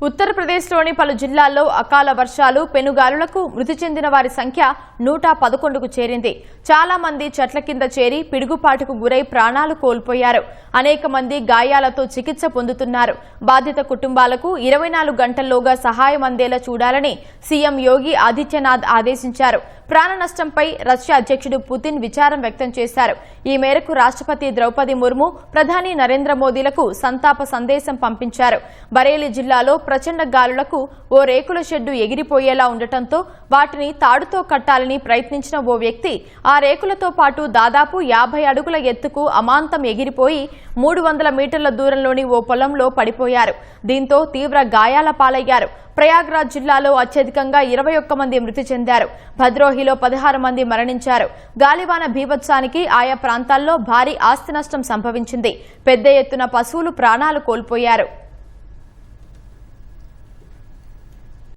ఉత్తరప్రదేశ్లోని పలు జిల్లాల్లో అకాల వర్షాలు పెనుగాలులకు మృతి చెందిన వారి సంఖ్య 111కు చేరింది. చాలా మంది చెట్ల కింద చేరి పిడుగుపాటుకు గురై ప్రాణాలు కోల్పోయారు. అనేక మంది గాయాలతో చికిత్స పొందుతున్నారు. బాధిత కుటుంబాలకు 24 గంటల్లోగా సహాయం అందేలా చూడాలని సీఎం యోగి ఆదిత్యనాథ్ ఆదేశించారు. ప్రాణ నష్టంపై రష్యా అధ్యక్షుడు పుతిన్ విచారం వ్యక్తం చేశారు. ఈ మేరకు రాష్ట్రపతి ద్రౌపది ముర్ము, ప్రధాని నరేంద్ర మోదీలకు సంతాప సందేశం పంపించారు. బరేలీ జిల్లాలో ప్రచండ గాలులకు ఓ రేకుల షెడ్డు ఎగిరిపోయేలా ఉండటంతో వాటిని తాడుతో కట్టాలని ప్రయత్నించిన ఓ వ్యక్తి ఆ రేకులతో పాటు దాదాపు 50 అడుగుల ఎత్తుకు అమాంతం ఎగిరిపోయి 300 మీటర్ల దూరంలోని ఓ పొలంలో పడిపోయారు. దీంతో తీవ్ర గాయాల పాలయ్యారు. ప్రయాగ్రాజ్ జిల్లాలో అత్యధికంగా 21 మంది మృతి చెందారు. భద్రోహిలో 16 మంది మరణించారు. గాలివాన బీభత్సానికి ఆయా ప్రాంతాల్లో భారీ ఆస్తి నష్టం సంభవించింది. పెద్ద ఎత్తున పశువులు ప్రాణాలు కోల్పోయారు.